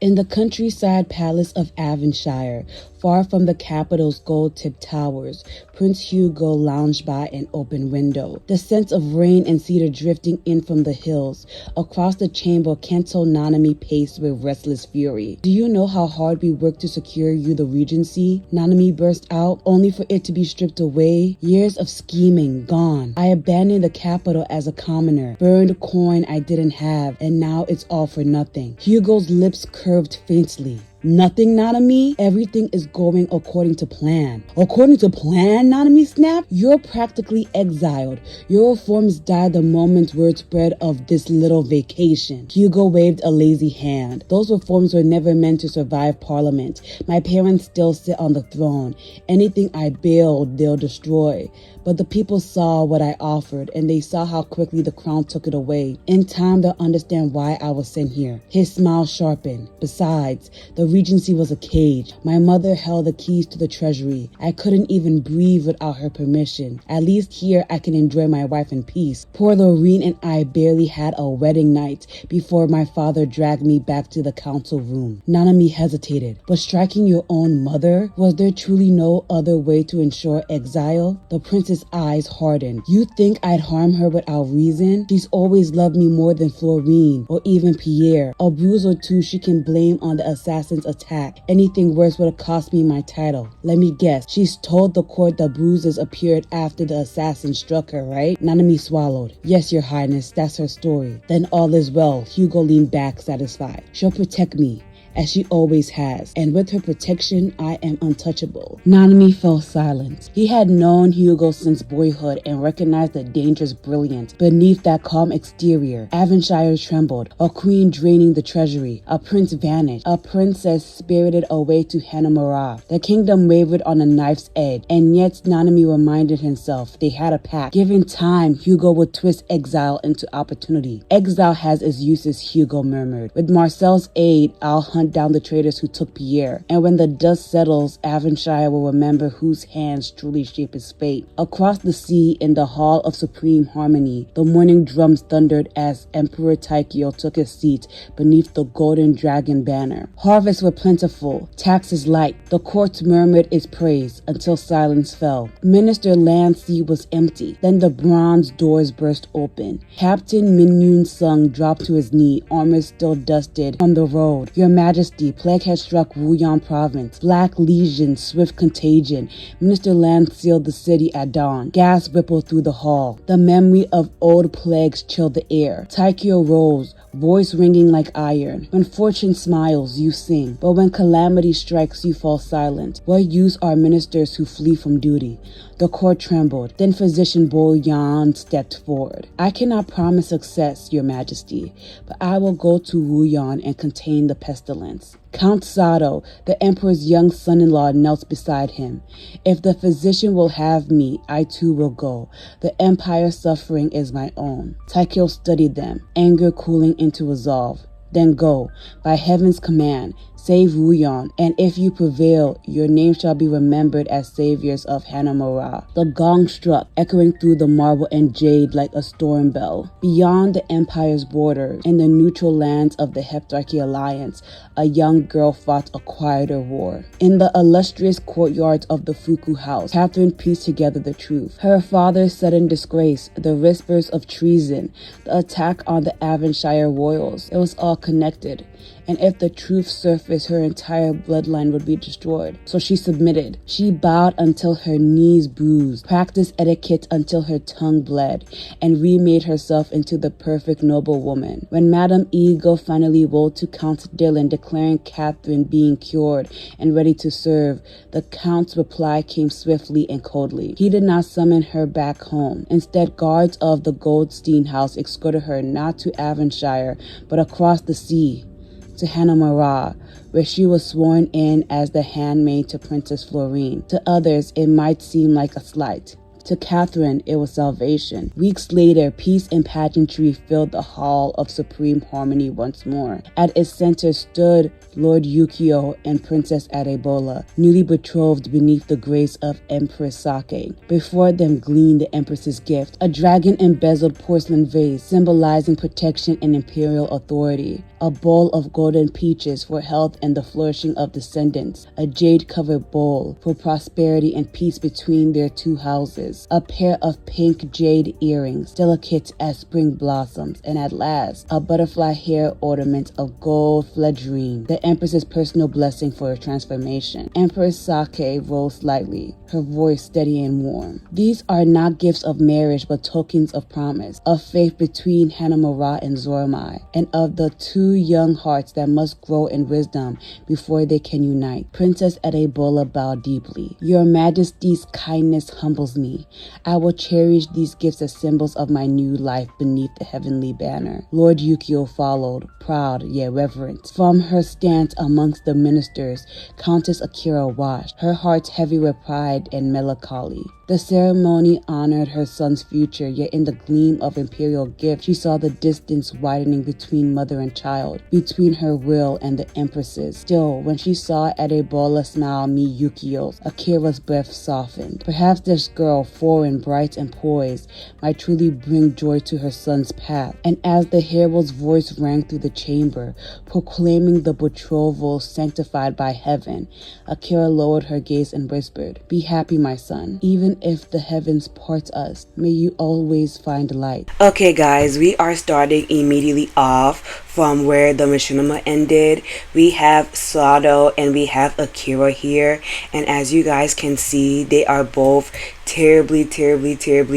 In the countryside palace of Avonshire, far from the capital's gold-tipped towers, Prince Hugo lounged by an open window. The scent of rain and cedar drifting in from the hills. Across the chamber, Kento Nanami paced with restless fury. "Do you know how hard we worked to secure you the regency?" Nanami burst out, only for it to be stripped away. Years of scheming, gone. I abandoned the capital as a commoner, burned coin I didn't have, and now it's all for nothing. Hugo's lips curved faintly. "Nothing, Nanami? Everything is going according to plan." "According to plan?" Nanami snapped. "You're practically exiled. Your reforms died the moment word spread of this little vacation." Hugo waved a lazy hand. "Those reforms were never meant to survive Parliament. My parents still sit on the throne. Anything I build, they'll destroy. But the people saw what I offered, and they saw how quickly the crown took it away. In time, they'll understand why I was sent here." His smile sharpened. "Besides, the regency was a cage. My mother held the keys to the treasury. I couldn't even breathe without her permission. At least here I can enjoy my wife in peace. Poor Lorene and I barely had a wedding night before my father dragged me back to the council room." Nanami hesitated. "But striking your own mother? Was there truly no other way to ensure exile?" The prince's eyes hardened. "You think I'd harm her without reason? She's always loved me more than Florine or even Pierre. A bruise or two she can blame on the assassin's attack. Anything worse would have cost me my title. Let me guess, she's told the court the bruises appeared after the assassin struck her, right?" Nanami swallowed. "Yes, your highness, that's her story." "Then all is well." Hugo leaned back, satisfied. "She'll protect me, as she always has, and with her protection, I am untouchable." Nanami fell silent. He had known Hugo since boyhood and recognized the dangerous brilliance beneath that calm exterior. Avonshire trembled, a queen draining the treasury, a prince vanished, a princess spirited away to Hanamura. The kingdom wavered on a knife's edge, and yet Nanami reminded himself they had a pact. Given time, Hugo would twist exile into opportunity. "Exile has its uses," Hugo murmured. "With Marcel's aid, I'll hunt down the traitors who took Pierre, and when the dust settles, Avonshire will remember whose hands truly shape its fate." Across the sea, in the Hall of Supreme Harmony, the morning drums thundered as Emperor Taikyo took his seat beneath the golden dragon banner. Harvests were plentiful, taxes light. The courts murmured its praise until silence fell. Minister Lancy was empty. Then the bronze doors burst open. Captain Minyun Sung dropped to his knee, armor still dusted from the road. "Your Majesty, plague has struck Ruoyang province. Black legion, swift contagion." Minister Land sealed the city at dawn. Gas rippled through the hall. The memory of old plagues chilled the air. Taikyo rose, voice ringing like iron. "When fortune smiles, you sing. But when calamity strikes, you fall silent. What use are ministers who flee from duty?" The court trembled. Then physician Boyan stepped forward. "I cannot promise success, Your Majesty, but I will go to Ruoyang and contain the pestilence." Count Sato, the emperor's young son-in-law, knelt beside him. "If the physician will have me, I too will go. The empire's suffering is my own." Taikyo studied them, anger cooling into resolve. "Then go, by heaven's command, save Ruoyang, and if you prevail, your name shall be remembered as saviors of Hanamura." The gong struck, echoing through the marble and jade like a storm bell. Beyond the empire's border, in the neutral lands of the Heptarchy Alliance, a young girl fought a quieter war. In the illustrious courtyards of the Fuku house, Catherine pieced together the truth. Her father's sudden disgrace, the whispers of treason, the attack on the Avonshire royals, it was all connected. And if the truth surfaced, her entire bloodline would be destroyed. So she submitted. She bowed until her knees bruised, practiced etiquette until her tongue bled, and remade herself into the perfect noble woman. When Madame Ego finally wrote to Count Dillon declaring Catherine being cured and ready to serve, the Count's reply came swiftly and coldly. He did not summon her back home. Instead, guards of the Goldstein house escorted her not to Avonshire, but across the sea, to Hanamura, where she was sworn in as the handmaid to Princess Florine. To others, it might seem like a slight. To Catherine, it was salvation. Weeks later, peace and pageantry filled the Hall of Supreme Harmony once more. At its center stood Lord Yukio and Princess Adebola, newly betrothed beneath the grace of Empress Sake. Before them gleamed the Empress's gift, a dragon-embezzled porcelain vase symbolizing protection and imperial authority. a bowl of golden peaches for health and the flourishing of descendants, a jade-covered bowl for prosperity and peace between their two houses, a pair of pink jade earrings, delicate as spring blossoms, and at last, a butterfly hair ornament of gold fledrine, the Empress's personal blessing for her transformation. Empress Sake rose slightly, her voice steady and warm. These are not gifts of marriage, but tokens of promise, of faith between Hanamura and Zormai, and of the two young hearts that must grow in wisdom before they can unite. Princess Adebola bowed deeply. Your Majesty's kindness humbles me. I will cherish these gifts as symbols of my new life beneath the heavenly banner. Lord Yukio followed, proud yet reverent. From her stance amongst the ministers, Countess Akira watched, her heart heavy with pride and melancholy. The ceremony honored her son's future, yet in the gleam of imperial gift, she saw the distance widening between mother and child, between her will and the Empress's. Still, when she saw Adebola smile meet Yukio's, Akira's breath softened. Perhaps this girl, foreign, bright, and poised, might truly bring joy to her son's path. And as the herald's voice rang through the chamber, proclaiming the betrothal sanctified by heaven, Akira lowered her gaze and whispered, "Be happy, my son. Even if the heavens part us, may you always find light." Okay guys, we are starting immediately off from where the machinima ended. We have Sado and we have Akira here, and as you guys can see, they are both terribly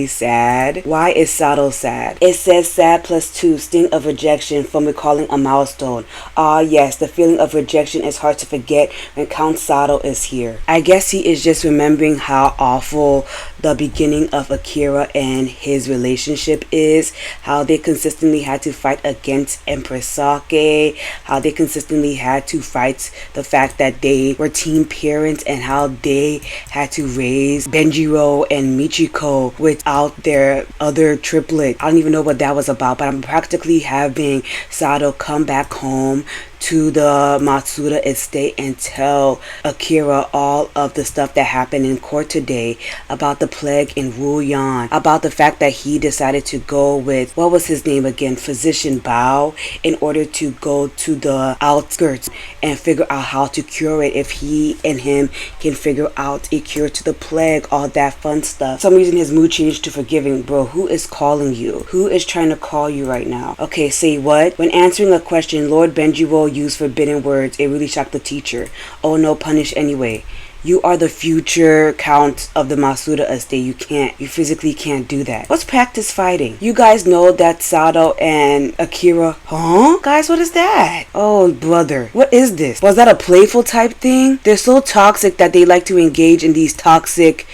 sad. Why is Sado sad? It says sad +2, sting of rejection from recalling a milestone. Ah yes, the feeling of rejection is hard to forget when Count Sado is here. I guess he is just remembering how awful the beginning of Akira and his relationship is, how they consistently had to fight against Empress Sake, how they consistently had to fight the fact that they were teen parents, and how they had to raise Benjiro and Michiko without their other triplet. I don't even know what that was about, but I'm practically having Sado come back home to the Matsuda estate and tell Akira all of the stuff that happened in court today, about the plague in Ruoyang, about the fact that he decided to go with, what was his name again, Physician Bao, in order to go to the outskirts and figure out how to cure it, if he and him can figure out a cure to the plague, all that fun stuff. For some reason his mood changed to forgiving. Bro, who is calling you? Who is trying to call you right now? Okay, say what? When answering a question, Lord Benjiwo used forbidden words. It really shocked the teacher. Oh no, punish anyway. You are the future count of the Matsuda estate. You physically can't do that. Let's practice fighting. You guys know that Sado and Akira, huh? Guys, what is that? Oh, brother. What is this? Was that a playful type thing? They're so toxic that they like to engage in these toxic,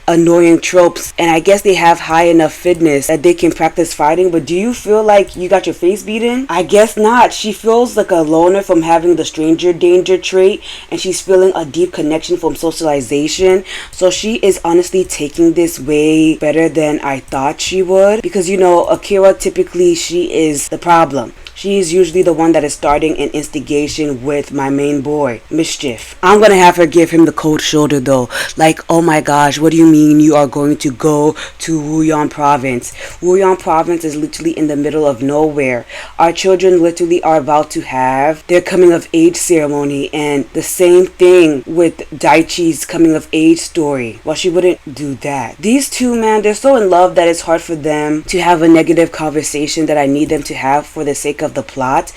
annoying tropes, and I guess they have high enough fitness that they can practice fighting. But do you feel like you got your face beaten? I guess not. She feels like a loner from having the stranger danger trait, and she's feeling a deep connection from socialization. So she is honestly taking this way better than I thought she would, because you know, Akira, typically she is the problem. She is usually the one that is starting an instigation with my main boy, Mischief. I'm gonna have her give him the cold shoulder though. Like, oh my gosh, what do you mean you are going to go to Ruoyang province? Ruoyang province is literally in the middle of nowhere. Our children literally are about to have their coming of age ceremony, and the same thing with Daichi's coming of age story. Well, she wouldn't do that. These two, man, they're so in love that it's hard for them to have a negative conversation that I need them to have for the sake of the plot.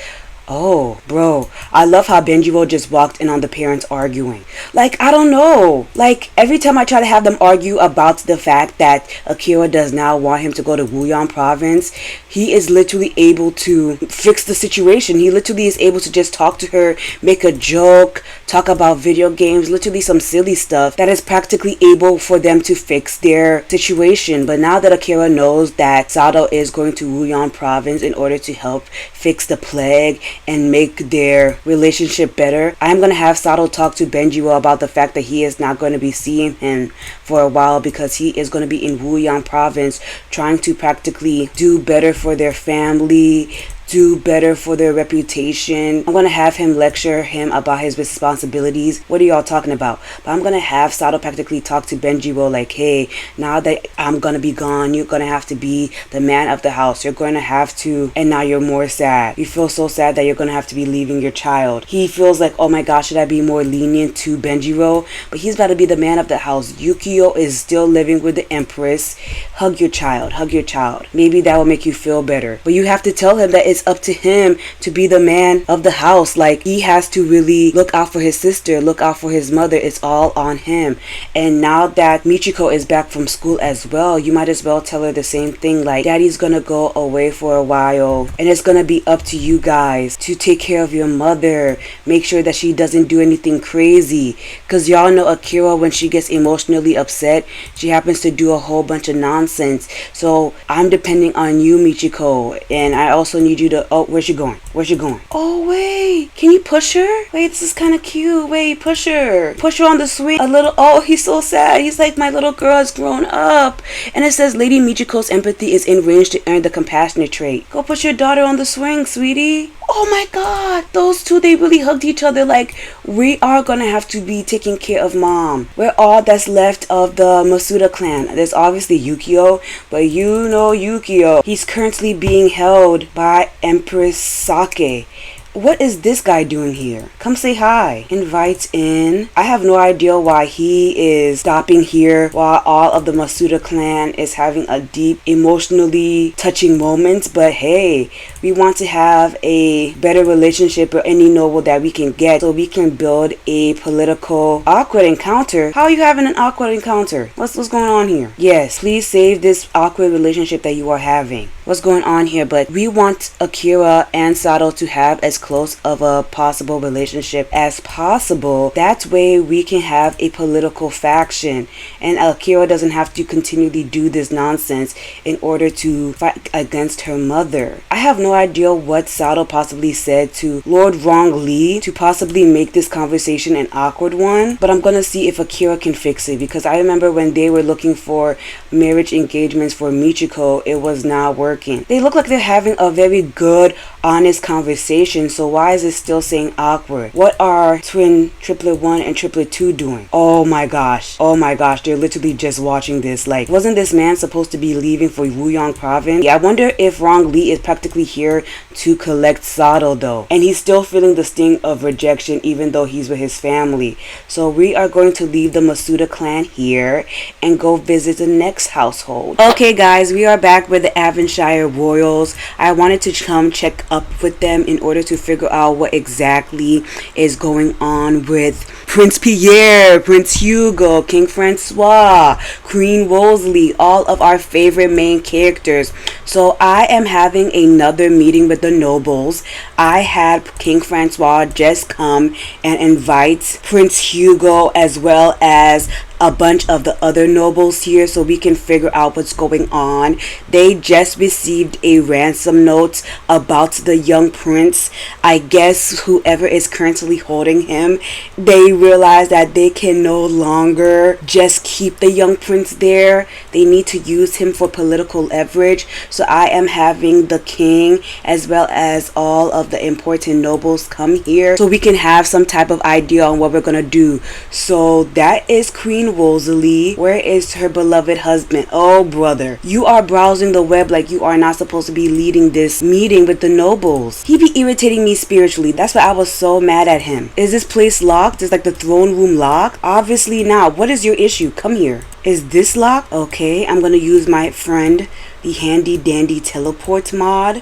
Oh, bro, I love how Benjiro just walked in on the parents arguing. Like, I don't know. Like, every time I try to have them argue about the fact that Akira does not want him to go to Ruoyang province, he is literally able to fix the situation. He literally is able to just talk to her, make a joke, talk about video games, literally some silly stuff that is practically able for them to fix their situation. But now that Akira knows that Sado is going to Ruoyang province in order to help fix the plague and make their relationship better, I'm going to have Sado talk to Benjiro about the fact that he is not going to be seeing him for a while, because he is going to be in Ruoyang province trying to practically do better for their family, do better for their reputation. I'm gonna have him lecture him about his responsibilities. What are y'all talking about? But I'm gonna have Sato practically talk to Benjiro like, hey, now that I'm gonna be gone, you're gonna have to be the man of the house. You're gonna have to, and now you're more sad. You feel so sad that you're gonna have to be leaving your child. He feels like, oh my gosh, should I be more lenient to Benjiro? But he's got to be the man of the house. Yukio is still living with the Empress. Hug your child. Hug your child. Maybe that will make you feel better. But you have to tell him that it's up to him to be the man of the house. Like, he has to really look out for his sister, look out for his mother. It's all on him. And now that Michiko is back from school as well, you might as well tell her the same thing. Like, daddy's gonna go away for a while, and it's gonna be up to you guys to take care of your mother. Make sure that she doesn't do anything crazy, because y'all know Akira, when she gets emotionally upset, she happens to do a whole bunch of nonsense. So I'm depending on you, Michiko, and I also need you to, oh, where's she going? Where's she going? Oh, wait, can you push her? Wait, this is kind of cute. Wait, push her on the swing a little. Oh, he's so sad. He's like, my little girl has grown up. And it says Lady Michiko's empathy is in range to earn the compassionate trait. Go push your daughter on the swing, sweetie. Oh my god, those two, they really hugged each other. Like, we are gonna have to be taking care of mom. We're all that's left of the Matsuda clan. There's obviously Yukio, but you know Yukio, he's currently being held by Empress Sake. What is this guy doing here? Come say hi. Invites in. I have no idea why he is stopping here while all of the Matsuda clan is having a deep, emotionally touching moment. But hey, we want to have a better relationship with any noble that we can get, so we can build a political awkward encounter. How are you having an awkward encounter? What's going on here? Yes, please save this awkward relationship that you are having. What's going on here? But we want Akira and Sato to have as close of a possible relationship as possible. That way we can have a political faction, and Akira doesn't have to continually do this nonsense in order to fight against her mother. I have no idea what Sato possibly said to Lord Wrong Lee to possibly make this conversation an awkward one, but I'm gonna see if Akira can fix it, because I remember when they were looking for marriage engagements for Michiko, it was not working. They look like they're having a very good, honest conversation, so why is it still saying awkward? What are twin triplet 1 and triplet 2 doing? Oh my gosh, they're literally just watching this. Like, wasn't this man supposed to be leaving for Ruoyang province? Yeah, I wonder if Wrong Lee is practically here to collect Sato though, and he's still feeling the sting of rejection even though he's with his family. So we are going to leave the Matsuda clan here and go visit the next household. Okay guys, we are back with the Avenshire Royals. I wanted to come check up with them in order to figure out what exactly is going on with Prince Pierre, Prince Hugo, King Francois, Queen Wolsey, all of our favorite main characters. So I am having another meeting with the nobles. I had King Francois just come and invite Prince Hugo as well as a bunch of the other nobles here so we can figure out what's going on. They just received a ransom note about the young prince. I guess whoever is currently holding him, they realize that they can no longer just keep the young prince there. They need to use him for political leverage. So I am having the king as well as all of the important nobles come here so we can have some type of idea on what we're gonna do. So that is Queen Wolsey. Where is her beloved husband? Oh brother, you are browsing the web like you are not supposed to be leading this meeting with the nobles. He be irritating me spiritually. That's why I was so mad at him. Is this place locked? Is like the throne room locked? Obviously not. What is your issue? Come here. Is this locked? Okay, I'm gonna use my friend the handy dandy teleport mod,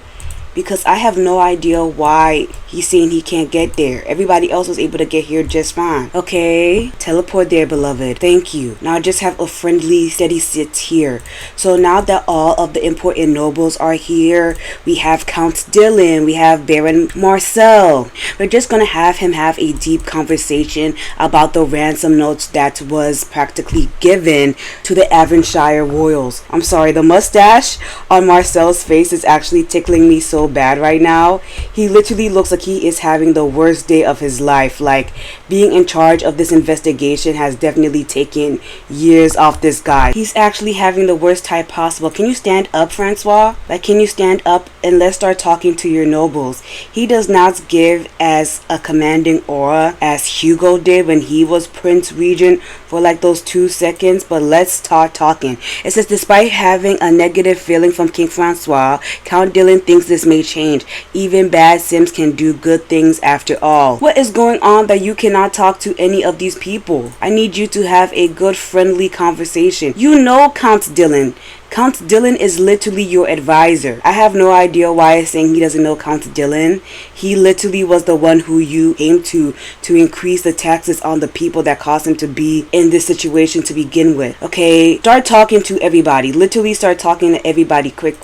because I have no idea why he's saying he can't get there. Everybody else was able to get here just fine. Okay, teleport there, beloved. Thank you. Now just have a friendly steady sit here. So now that all of the important nobles are here, we have Count Dylan, we have Baron Marcel. We're just gonna have him have a deep conversation about the ransom notes that was practically given to the Avenshire Royals. I'm sorry, the mustache on Marcel's face is actually tickling me so so bad right now. He literally looks like he is having the worst day of his life. Like, being in charge of this investigation has definitely taken years off this guy. He's actually having the worst time possible. Can you stand up, Francois? Like, can you stand up and let's start talking to your nobles? He does not give as a commanding aura as Hugo did when he was Prince Regent for like those 2 seconds, but let's start talking. It says, despite having a negative feeling from King Francois, Count Dylan thinks this may change. Even bad Sims can do good things after all. What is going on that you cannot talk to any of these people? I need you to have a good friendly conversation. You know Count Dylan. Count Dylan is literally your advisor. I have no idea why it's saying he doesn't know Count Dylan. He literally was the one who you came to increase the taxes on the people that caused him to be in this situation to begin with. Okay, start talking to everybody. Literally start talking to everybody quick.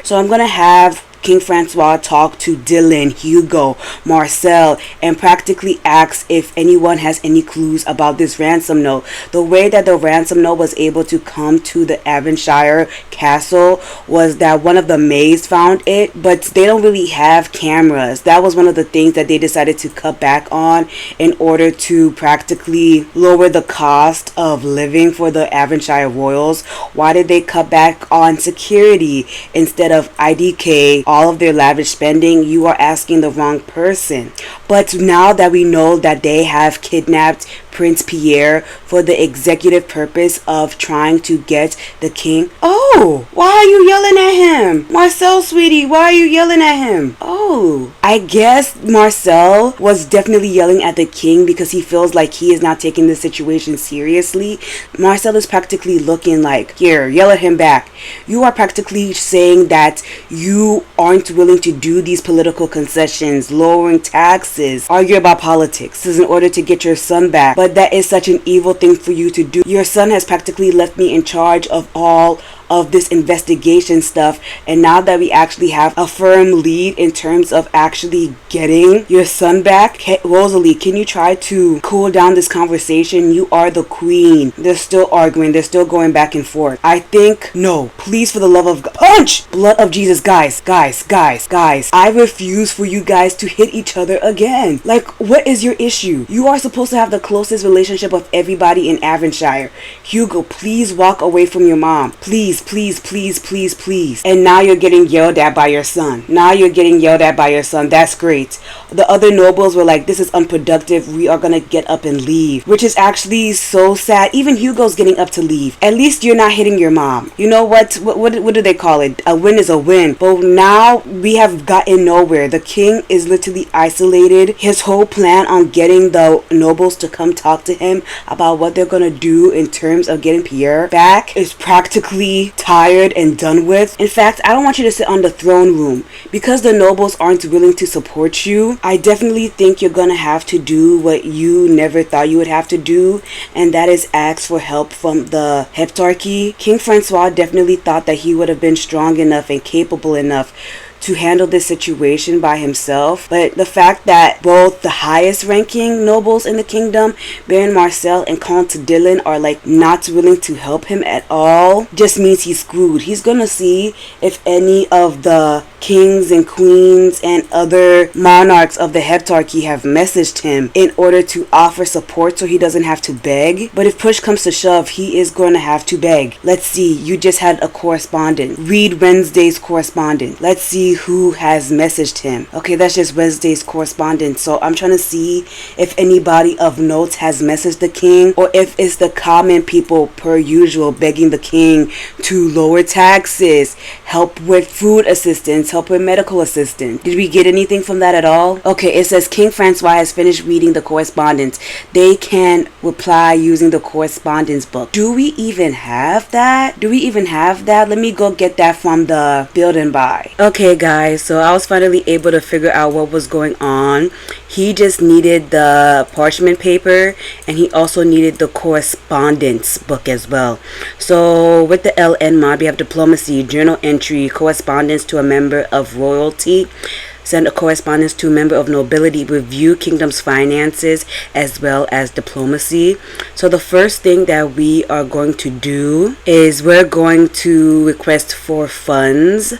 So I'm gonna have King Francois talk to Dylan, Hugo, Marcel, and practically ask if anyone has any clues about this ransom note. The way that the ransom note was able to come to the Avenshire castle was that one of the maids found it, but they don't really have cameras. That was one of the things that they decided to cut back on in order to practically lower the cost of living for the Avenshire royals. Why did they cut back on security instead of IDK? All of their lavish spending? You are asking the wrong person. But now that we know that they have kidnapped Prince Pierre for the executive purpose of trying to get the king. Oh, why are you yelling at him? Marcel, sweetie, why are you yelling at him? Oh, I guess Marcel was definitely yelling at the king because he feels like he is not taking the situation seriously. Marcel is practically looking like, here, yell at him back. You are practically saying that you aren't willing to do these political concessions, lowering taxes, argue about politics. This is in order to get your son back. But that is such an evil thing for you to do. Your son has practically left me in charge of all of this investigation stuff, and now that we actually have a firm lead in terms of actually getting your son back, Rosalie, can you try to cool down this conversation? You are the queen. They're still arguing, they're still going back and forth. I think, no, please, for the love of God, punch! Blood of Jesus, guys, I refuse for you guys to hit each other again. Like, what is your issue? You are supposed to have the closest relationship of everybody in Avenshire. Hugo, please walk away from your mom. Please. And now you're getting yelled at by your son. That's great. The other nobles were like, this is unproductive. We are gonna get up and leave. Which is actually so sad. Even Hugo's getting up to leave. At least you're not hitting your mom. You know what do they call it? A win is a win. But now we have gotten nowhere. The king is literally isolated. His whole plan on getting the nobles to come talk to him about what they're gonna do in terms of getting Pierre back is practically tired and done with. In fact, I don't want you to sit on the throne room. Because the nobles aren't willing to support you, I definitely think you're gonna have to do what you never thought you would have to do, and that is ask for help from the heptarchy. King Francois definitely thought that he would have been strong enough and capable enough to handle this situation by himself, but the fact that both the highest ranking nobles in the kingdom, Baron Marcel and Count Dylan, are like not willing to help him at all just means he's screwed. He's gonna see if any of the kings and queens and other monarchs of the heptarchy have messaged him in order to offer support so he doesn't have to beg. But if push comes to shove, he is going to have to beg. Let's see, you just had a correspondent. Read Wednesday's correspondent. Let's see who has messaged him. Okay, that's just Wednesday's correspondent. So I'm trying to see if anybody of note has messaged the king, or if it's the common people per usual begging the king to lower taxes, help with food assistance, help with medical assistance. Did we get anything from that at all? Okay, it says King Francois has finished reading the correspondence. They can reply using the correspondence book. Do we even have that? Let me go get that from the building by. Okay guys, so I was finally able to figure out what was going on. He just needed the parchment paper, and he also needed the correspondence book as well. So with the LN mod, we have diplomacy, journal entry, correspondence to a member of royalty, send a correspondence to a member of nobility, review kingdom's finances, as well as diplomacy. So the first thing that we are going to do is we're going to request for funds.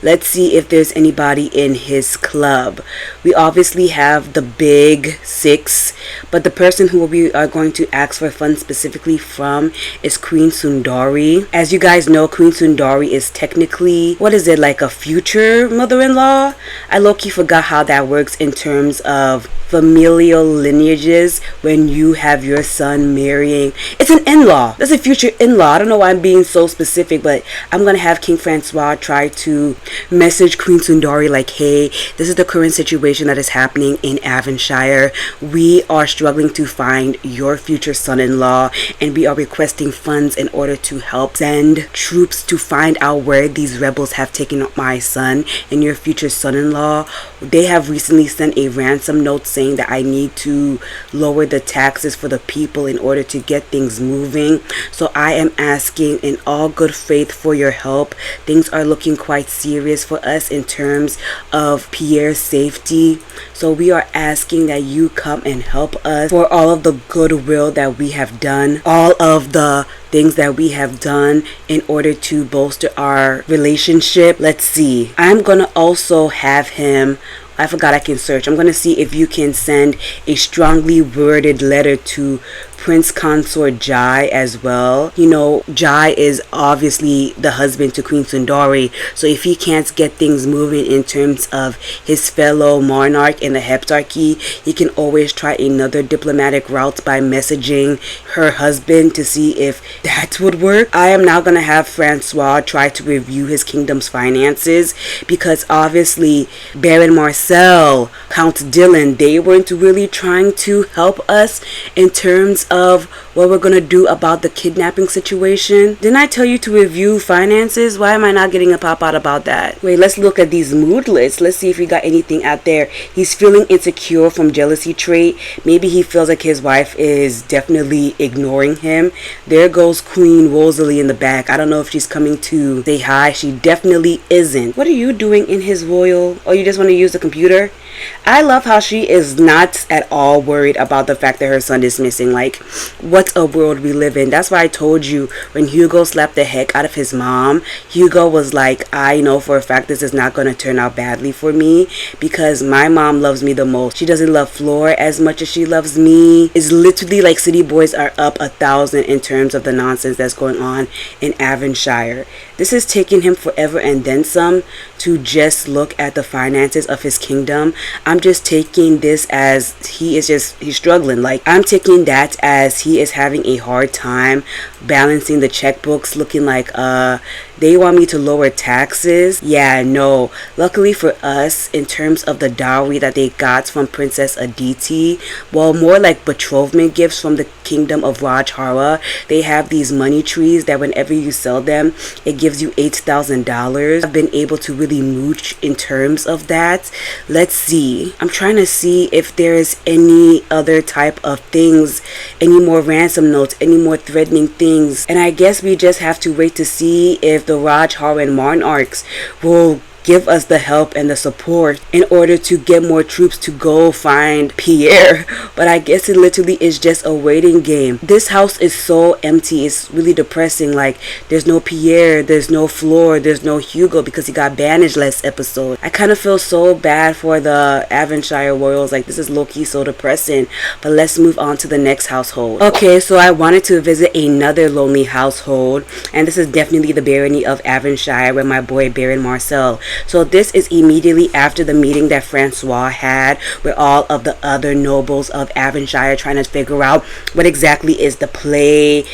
Let's see if there's anybody in his club. We obviously have the big six, but the person who we are going to ask for funds specifically from is Queen Sundari. As you guys know, Queen Sundari is technically, what is it, like a future mother-in-law? I low-key forgot how that works in terms of familial lineages when you have your son marrying. It's an in-law. That's a future in-law. I don't know why I'm being so specific, but I'm gonna have King Francois try to message Queen Sundari like, hey, this is the current situation that is happening in Avonshire. We are struggling to find your future son-in-law, and we are requesting funds in order to help send troops to find out where these rebels have taken my son and your future son-in-law. They have recently sent a ransom note saying that I need to lower the taxes for the people in order to get things moving. So I am asking in all good faith for your help. Things are looking quite serious for us in terms of Pierre's safety. So we are asking that you come and help us for all of the goodwill that we have done, all of the things that we have done in order to bolster our relationship. Let's see. I'm gonna also have him, I forgot I can search. I'm going to see if you can send a strongly worded letter to Prince Consort Jai as well. You know, Jai is obviously the husband to Queen Sundari. So if he can't get things moving in terms of his fellow monarch in the heptarchy, he can always try another diplomatic route by messaging her husband to see if that would work. I am now going to have Francois try to review his kingdom's finances, because obviously Baron Marcel, Count Dylan, they weren't really trying to help us in terms of what we're gonna do about the kidnapping situation. Didn't I tell you to review finances? Why am I not getting a pop out about that? Wait, let's look at these mood lists. Let's see if we got anything out there. He's feeling insecure from jealousy trait. Maybe he feels like his wife is definitely ignoring him. There goes Queen Rosalie in the back. I don't know if she's coming to say hi. She definitely isn't. What are you doing in his royal? Oh, you just want to use the computer? I love how she is not at all worried about the fact that her son is missing. Like, what a world we live in. That's why I told you when Hugo slapped the heck out of his mom, Hugo was like, I know for a fact this is not going to turn out badly for me, because my mom loves me the most. She doesn't love Floor as much as she loves me. It's literally like city boys are up 1,000 in terms of the nonsense that's going on in Avonshire. This is taking him forever and then some to just look at the finances of his kingdom. I'm just taking this as he's struggling. Like, I'm taking that as he is having a hard time balancing the checkbooks, looking like they want me to lower taxes. Yeah, no. Luckily for us, in terms of the dowry that they got from Princess Aditi, well, more like betrothment gifts from the kingdom of Rajhara, they have these money trees that whenever you sell them, it gives you $8,000. I've been able to really mooch in terms of that. Let's see. I'm trying to see if there is any other type of things, any more ransom notes, any more threatening things. And I guess we just have to wait to see if the Rajharan monarchs will give us the help and the support in order to get more troops to go find Pierre. But I guess it literally is just a waiting game. This house is so empty. It's really depressing. Like, there's no Pierre, there's no Floor, there's no Hugo because he got banished last episode. I kind of feel so bad for the Avonshire royals. Like, this is low-key so depressing. But let's move on to the next household. Okay, so I wanted to visit another lonely household, and this is definitely the barony of Avonshire with my boy Baron Marcel. So this is immediately after the meeting that Francois had with all of the other nobles of Avonshire, trying to figure out what exactly is the play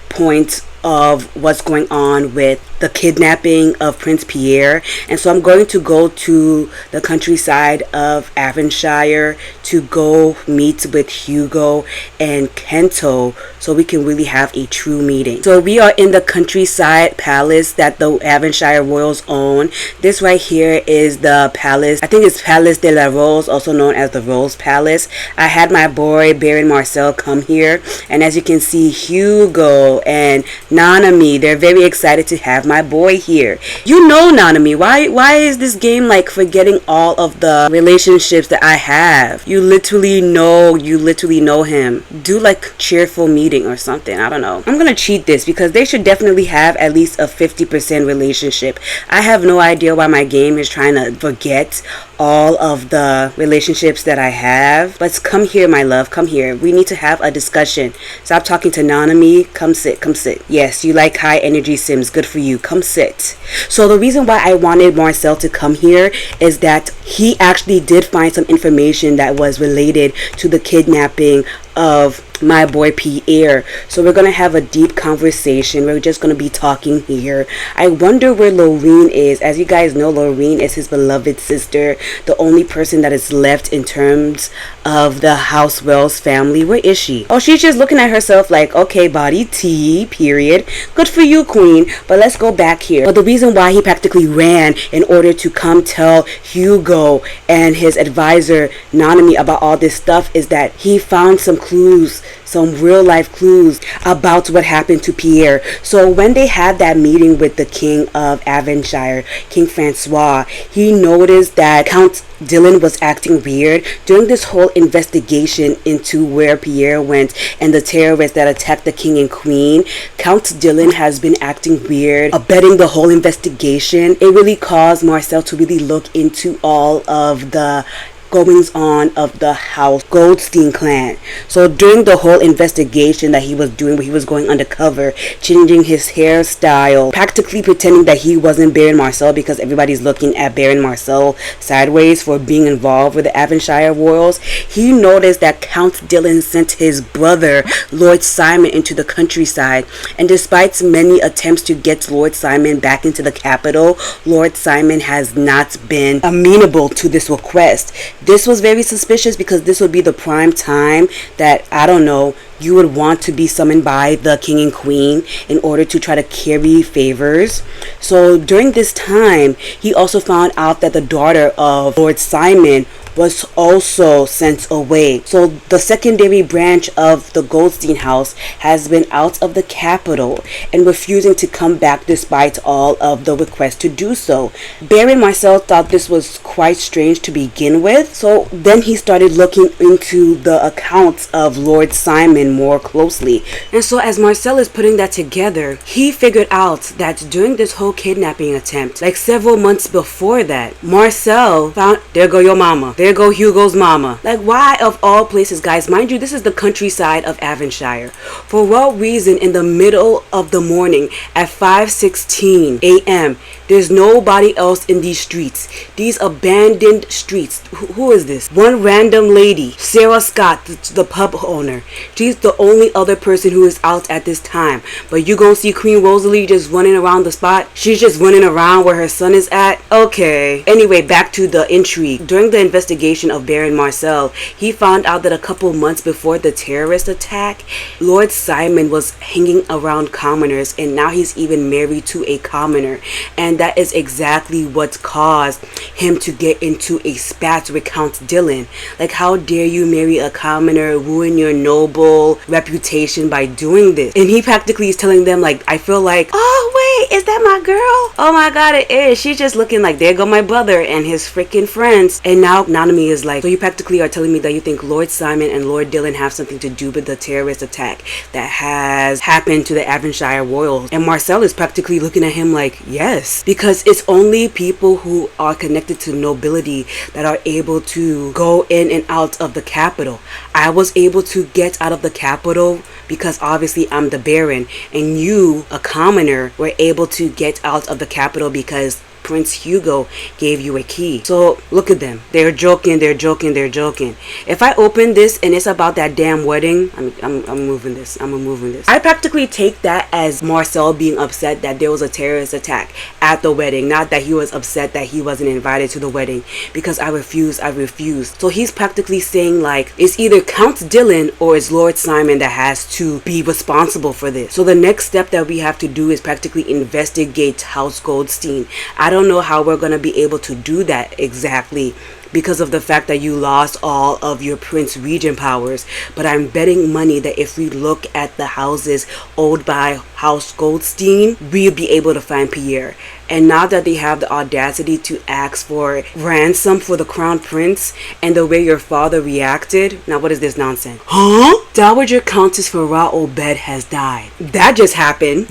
point of what's going on with the kidnapping of Prince Pierre. And so I'm going to go to the countryside of Avonshire to go meet with Hugo and Kento so we can really have a true meeting. So we are in the countryside palace that the Avonshire royals own. This right here is the palace. I think it's Palace de la Rose, also known as the Rose Palace. I had my boy Baron Marcel come here, and as you can see, Hugo and Nanami, they're very excited to have my boy here. You know Nanami, why is this game like forgetting all of the relationships that I have? You literally know him. Do like cheerful meeting or something. I don't know. I'm gonna cheat this because they should definitely have at least a 50% relationship. I have no idea why my game is trying to forget all of the relationships that I have. But come here, my love, come here. We need to have a discussion. Stop talking to Nanami. Come sit. Yes, you like high energy sims. Good for you. Come sit. So the reason why I wanted Marcel to come here is that he actually did find some information that was related to the kidnapping of my boy Pierre. So we're gonna have a deep conversation. We're just gonna be talking here. I wonder where Lorene is. As you guys know, Lorene is his beloved sister, the only person that is left in terms of the House Wells family. Where is she? Oh, she's just looking at herself like, okay, body T, period. Good for you, queen. But let's go back here. But the reason why he practically ran in order to come tell Hugo and his advisor Nanami about all this stuff is that he found some clues, some real life clues about what happened to Pierre. So when they had that meeting with the king of Avenshire, King Francois, he noticed that Count Dylan was acting weird during this whole investigation into where Pierre went and the terrorists that attacked the king and queen. Count Dylan has been acting weird, abetting the whole investigation. It really caused Marcel to really look into all of the goings on of the House Goldstein clan. So during the whole investigation that he was doing, where he was going undercover, changing his hairstyle, practically pretending that he wasn't Baron Marcel because everybody's looking at Baron Marcel sideways for being involved with the Avenshire Royals, he noticed that Count Dylan sent his brother Lord Simon into the countryside, and despite many attempts to get Lord Simon back into the capital, Lord Simon has not been amenable to this request. This was very suspicious because this would be the prime time that, I don't know, you would want to be summoned by the king and queen in order to try to carry favors. So during this time, he also found out that the daughter of Lord Simon was also sent away. So the secondary branch of the Goldstein house has been out of the capital and refusing to come back despite all of the requests to do so. Baron Marcel thought this was quite strange to begin with, so then he started looking into the accounts of Lord Simon more closely. And so as Marcel is putting that together, he figured out that during this whole kidnapping attempt, like several months before that, Marcel found, there go your mama, there go Hugo's mama. Like, why of all places, guys? Mind you, this is the countryside of Avenshire. For what reason in the middle of the morning at 5:16 a.m. there's nobody else in these streets, these abandoned streets? Who is this? One random lady, Sarah Scott, the pub owner. She's the only other person who is out at this time. But you gonna see Queen Rosalie just running around the spot? She's just running around where her son is at? Okay. Anyway, back to the intrigue. During the investigation of Baron Marcel, he found out that a couple months before the terrorist attack, Lord Simon was hanging around commoners, and now he's even married to a commoner. And that is exactly what caused him to get into a spat with Count Dylan. Like, how dare you marry a commoner, ruin your noble reputation by doing this? And he practically is telling them, like, I feel like, oh wait, is that my girl? Oh my god, it is. She's just looking like, there go my brother and his freaking friends. And now Nanami is like, so you practically are telling me that you think Lord Simon and Lord Dylan have something to do with the terrorist attack that has happened to the Avenshire Royals? And Marcel is practically looking at him like, yes, because it's only people who are connected to nobility that are able to go in and out of the capital. I was able to get out of the capital because obviously I'm the Baron, and you, a commoner, were able to get out of the capital because Prince Hugo gave you a key. So look at them. They're joking. If I open this and it's about that damn wedding, I'm moving this. I'm removing this. I practically take that as Marcel being upset that there was a terrorist attack at the wedding, not that he was upset that he wasn't invited to the wedding because I refused. So he's practically saying like, it's either Count Dylan or it's Lord Simon that has to be responsible for this. So the next step that we have to do is practically investigate House Goldstein. I don't know how we're going to be able to do that exactly, because of the fact that you lost all of your Prince Regent powers. But I'm betting money that if we look at the houses owned by House Goldstein, we'll be able to find Pierre. And now that they have the audacity to ask for ransom for the crown prince, and the way your father reacted, now what is this nonsense? Huh? Dowager Countess Farah Obeid has died. That just happened.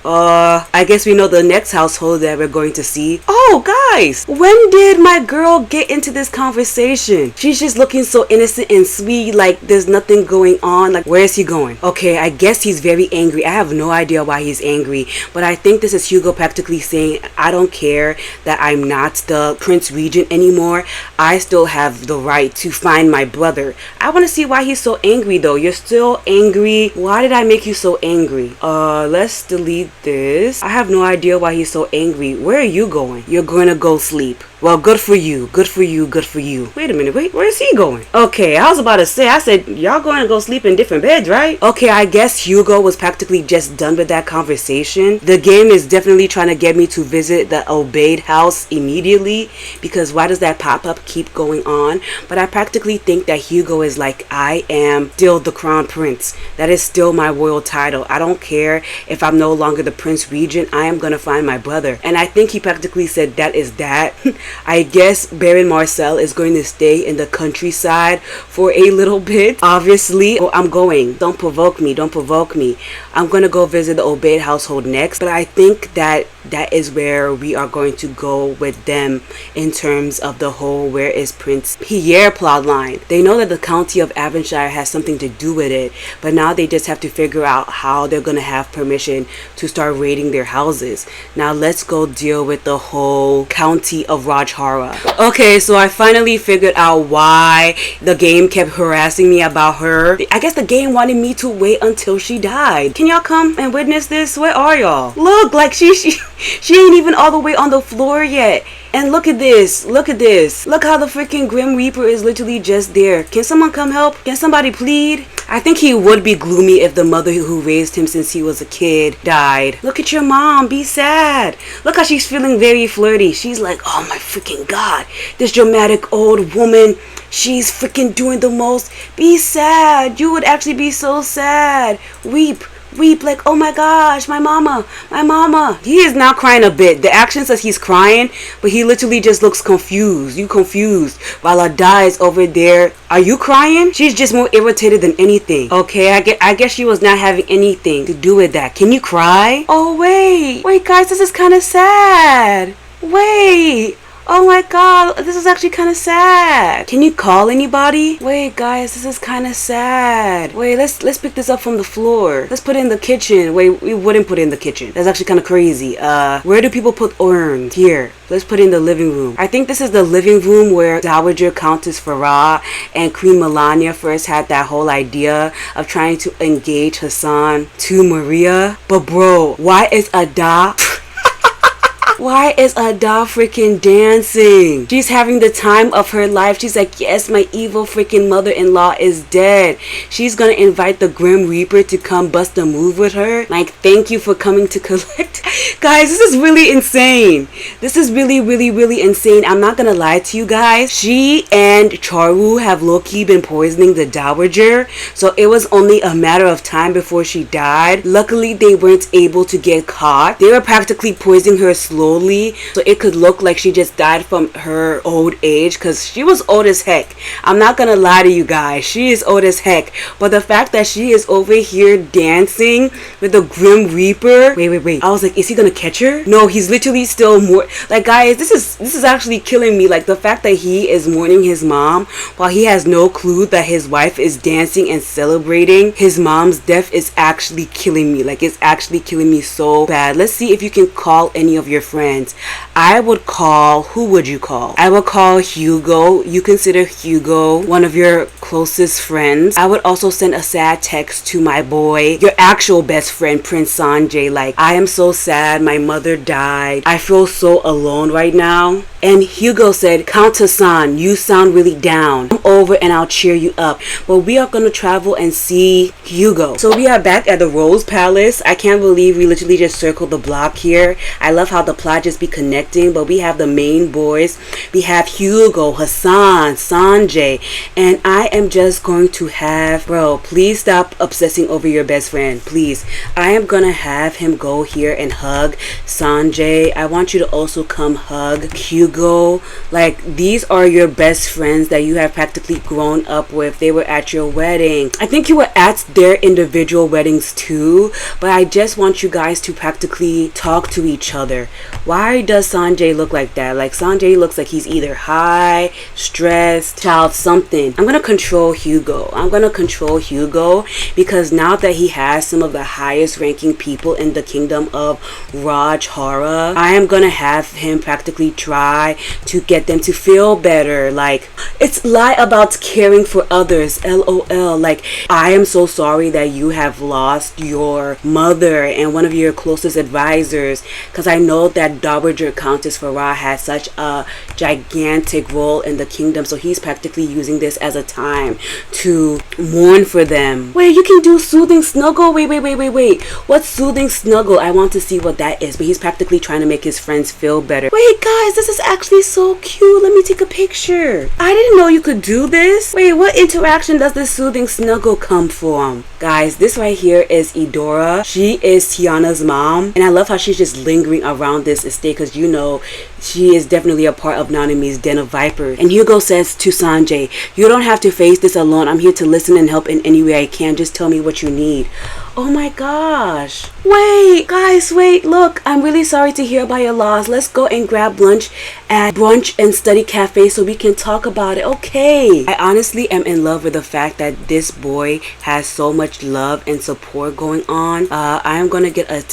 I guess we know the next household that we're going to see. Oh, guys, when did my girl get into this conversation? She's just looking so innocent and sweet, like there's nothing going on. Like, where is he going? Okay, I guess he's very angry. I have no idea why he's angry, but I think this is Hugo practically saying, I don't care that I'm not the Prince Regent anymore. I still have the right to find my brother. I want to see why he's so angry, though. You're still angry. Why did I make you so angry? Let's delete this. I have no idea why he's so angry. Where are you going? You're going to go sleep. Well, good for you. Good for you. Good for you. Wait a minute. Wait, where is he going? Okay, I was about to say, I said, y'all going to go sleep in different beds, right? Okay, I guess Hugo was practically just done with that conversation. The game is definitely trying to get me to visit the Obeid house immediately, because why does that pop-up keep going on? But I practically think that Hugo is like, I am still the crown prince. That is still my royal title. I don't care if I'm no longer the Prince Regent. I am going to find my brother. And I think he practically said that is that. I guess Baron Marcel is going to stay in the countryside for a little bit. Obviously, I'm going. Don't provoke me. Don't provoke me. I'm going to go visit the Obeid household next. But I think that is where we are going to go with them in terms of the whole where is Prince Pierre plotline. They know that the county of Avonshire has something to do with it, but now they just have to figure out how they're going to have permission to start raiding their houses. Now let's go deal with the whole county of Rajhara. Okay, so I finally figured out why the game kept harassing me about her. I guess the game wanted me to wait until she died. Can y'all come and witness this? Where are y'all? Look, like she ain't even all the way on the floor yet. And look at this. Look at this. Look how the freaking Grim Reaper is literally just there. Can someone come help? Can somebody plead? I think he would be gloomy if the mother who raised him since he was a kid died. Look at your mom. Be sad. Look how she's feeling very flirty. She's like, oh my freaking god. This dramatic old woman. She's freaking doing the most. Be sad. You would actually be so sad. Weep. Weep like, oh my gosh, my mama. He is now crying a bit. The action says he's crying, but he literally just looks confused. You confused. While Ada is over there. Are you crying? She's just more irritated than anything. Okay, I guess she was not having anything to do with that. Can you cry? Oh, wait guys, this is kind of sad. Wait. Oh my god, this is actually kind of sad. Can you call anybody? Wait guys, this is kind of sad. Wait, let's pick this up from the floor. Let's put it in the kitchen. Wait, we wouldn't put it in the kitchen. That's actually kind of crazy. Where do people put urns? Here. Let's put it in the living room. I think this is the living room where Dowager Countess Farah and Queen Melania first had that whole idea of trying to engage Hassan to Maria. But bro, why is Ada... Why is Ada freaking dancing? She's having the time of her life. She's like, yes, my evil freaking mother-in-law is dead. She's gonna invite the Grim Reaper to come bust a move with her. Like, thank you for coming to collect. Guys, this is really insane. This is really, really, really insane. I'm not gonna lie to you guys. She and Charu have low-key been poisoning the Dowager. So it was only a matter of time before she died. Luckily, they weren't able to get caught. They were practically poisoning her slowly, so it could look like she just died from her old age, because she was old as heck. I'm not gonna lie to you guys, she is old as heck. But the fact that she is over here dancing with the Grim Reaper, wait, I was like, is he gonna catch her? No, he's literally still more like, guys, this is actually killing me. Like, the fact that he is mourning his mom while he has no clue that his wife is dancing and celebrating his mom's death is actually killing me. Like, it's actually killing me so bad. Let's see if you can call any of your friends. I would call, who would you call? I would call Hugo. You consider Hugo one of your closest friends. I would also send a sad text to my boy, your actual best friend, Prince Sanjay. Like, I am so sad, my mother died. I feel so alone right now. And Hugo said, Count Hassan, you sound really down. Come over and I'll cheer you up. But we are going to travel and see Hugo. So we are back at the Rose Palace. I can't believe we literally just circled the block here. I love how the plot just be connecting. But we have the main boys. We have Hugo, Hassan, Sanjay. And I am just going to have, bro, please stop obsessing over your best friend. Please. I am going to have him go here and hug Sanjay. I want you to also come hug Hugo. Like, these are your best friends that you have practically grown up with. They were at your wedding. I think you were at their individual weddings too, but I just want you guys to practically talk to each other. Why does Sanjay look like that? Like, Sanjay looks like he's either high, stressed, child something. I'm gonna control Hugo. I'm gonna control Hugo because now that he has some of the highest ranking people in the kingdom of Rajhara, I am gonna have him practically try to get them to feel better. Like, it's lie about caring for others, LOL. Like, I am so sorry that you have lost your mother and one of your closest advisors, because I know that Dowager Countess Farah has such a gigantic role in the kingdom, so he's practically using this as a time to mourn for them. Wait, you can do soothing snuggle? Wait. What's soothing snuggle? I want to see what that is. But he's practically trying to make his friends feel better. Wait, guys, this is actually so cute. Let me take a picture. I didn't know you could do this. Wait, what interaction does this soothing snuggle come from? Guys, this right here is Edora. She is Tiana's mom, and I love how she's just lingering around this estate because, you know, she is definitely a part of Nanami's den of vipers. And Hugo says to Sanjay, you don't have to face this alone. I'm here to listen and help in any way I can. Just tell me what you need. Oh my gosh. Wait, guys, wait, look. I'm really sorry to hear about your loss. Let's go and grab lunch at Brunch and Study Cafe so we can talk about it. Okay. I honestly am in love with the fact that this boy has so much love and support going on. I am gonna get a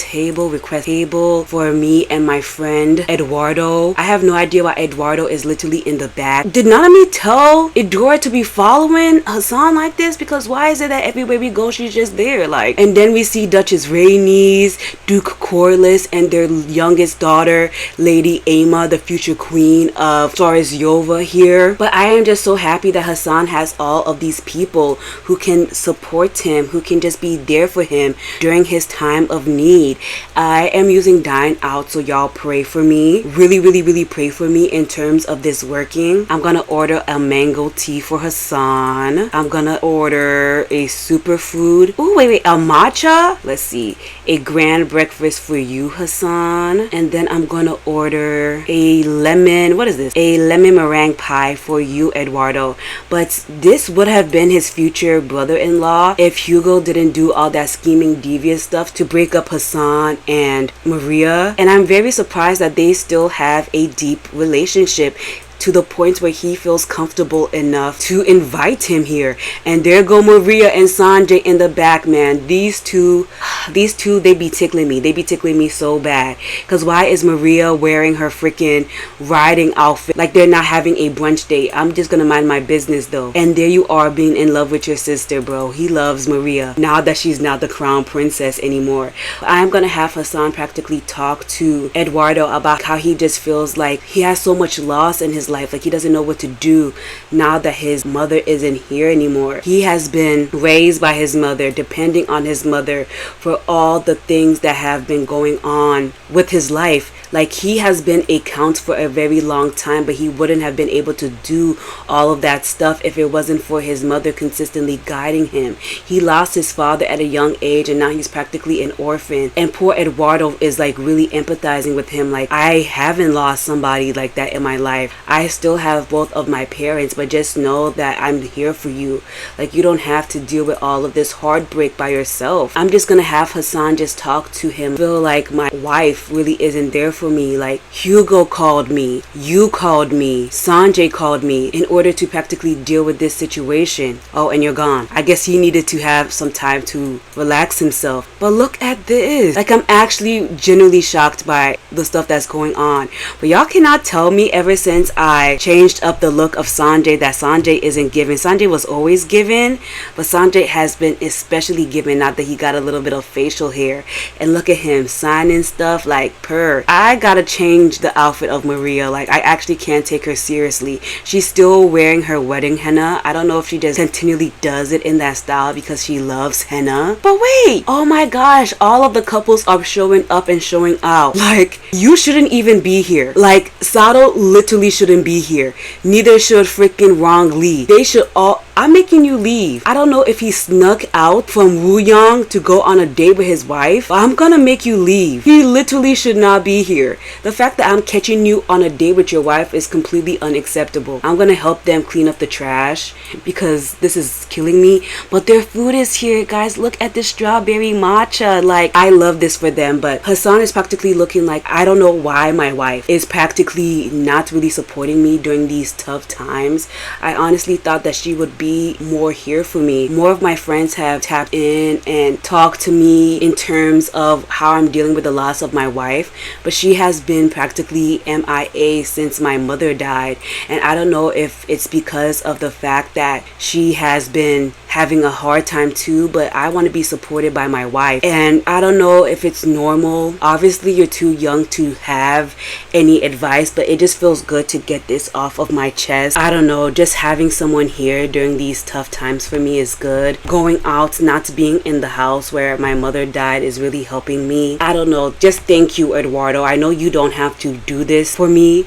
request table for me and my friend Eduardo. I have no idea why Eduardo is literally in the back. Did Nanami tell Edora to be following Hassan like this? Because why is it that everywhere we go she's just there? Like, and then we see Duchess Rhaenys, Duke Corlys, and their youngest daughter, Lady Aema, the future queen of Yova here. But I am just so happy that Hassan has all of these people who can support him, who can just be there for him during his time of need. I am using Dine Out, so y'all pray for me. Really pray for me in terms of this working. I'm gonna order a mango tea for Hassan. I'm gonna order a superfood. Oh, wait, a matcha? Let's see. A grand breakfast for you, Hassan. And then I'm gonna order a lemon, what is this? A lemon meringue pie for you, Eduardo. But this would have been his future brother-in-law if Hugo didn't do all that scheming, devious stuff to break up Hassan and Maria. And I'm very surprised that they still have a deep relationship, to the point where he feels comfortable enough to invite him here. And there go Maria and Sanjay in the back, man. These two, they be tickling me. They be tickling me so bad. Because why is Maria wearing her freaking riding outfit like they're not having a brunch date? I'm just gonna mind my business though. And there you are being in love with your sister, bro. He loves Maria now that she's not the crown princess anymore. I'm gonna have Hassan practically talk to Eduardo about how he just feels like he has so much loss in his life. Like, he doesn't know what to do now that his mother isn't here anymore. He has been raised by his mother, depending on his mother for all the things that have been going on with his life. Like, he has been a count for a very long time, but he wouldn't have been able to do all of that stuff if it wasn't for his mother consistently guiding him. He lost his father at a young age, and now he's practically an orphan. And poor Eduardo is like really empathizing with him. Like, I haven't lost somebody like that in my life. I still have both of my parents, but just know that I'm here for you. Like, you don't have to deal with all of this heartbreak by yourself. I'm just gonna have Hassan just talk to him. I feel like my wife really isn't there for me. Like, Hugo called me, you called me, Sanjay called me in order to practically deal with this situation. Oh, and you're gone. I guess he needed to have some time to relax himself. But look at this. Like, I'm actually genuinely shocked by the stuff that's going on. But y'all cannot tell me ever since I changed up the look of Sanjay that Sanjay isn't given. Sanjay was always given, but Sanjay has been especially given now that he got a little bit of facial hair. And look at him signing stuff like purr. I gotta change the outfit of Maria. Like, I actually can't take her seriously. She's still wearing her wedding henna. I don't know if she just continually does it in that style because she loves henna. But wait, oh my gosh, all of the couples are showing up and showing out. Like, you shouldn't even be here. Like, Sato literally shouldn't be here. Neither should freaking Rong Li. They should all... I'm making you leave. I don't know if he snuck out from Ruoyang to go on a date with his wife, but I'm gonna make you leave. He literally should not be here. The fact that I'm catching you on a date with your wife is completely unacceptable. I'm gonna help them clean up the trash because this is killing me. But their food is here, guys. Look at this strawberry matcha. Like, I love this for them, but Hassan is practically looking like, I don't know why my wife is practically not really supporting me during these tough times. I honestly thought that she would be more here for me. More of my friends have tapped in and talked to me in terms of how I'm dealing with the loss of my wife, but she has been practically MIA since my mother died, and I don't know if it's because of the fact that she has been having a hard time too, but I want to be supported by my wife, and I don't know if it's normal. Obviously you're too young to have any advice, but it just feels good to get this off of my chest. I don't know, just having someone here during these tough times for me is good. Going out, not being in the house where my mother died is really helping me. I don't know, just thank you, Eduardo. I know you don't have to do this for me.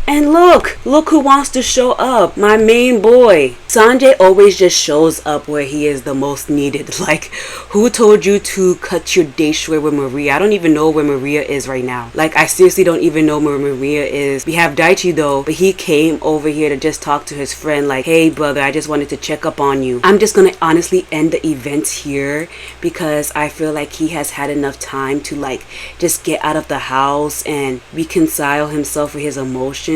And look who wants to show up, my main boy. Sanjay always just shows up where he is the most needed. Like, who told you to cut your day short with Maria? I don't even know where Maria is right now. Like, I seriously don't even know where Maria is. We have Daichi though, but he came over here to just talk to his friend like, hey brother, I just wanted to check up on you. I'm just gonna honestly end the event here because I feel like he has had enough time to like just get out of the house and reconcile himself with his emotions.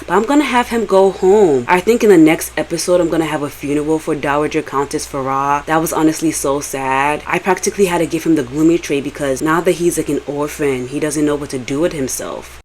But I'm gonna have him go home. I think in the next episode I'm gonna have a funeral for Dowager Countess Farah. That was honestly so sad. I practically had to give him the gloomy tray because now that he's like an orphan, he doesn't know what to do with himself.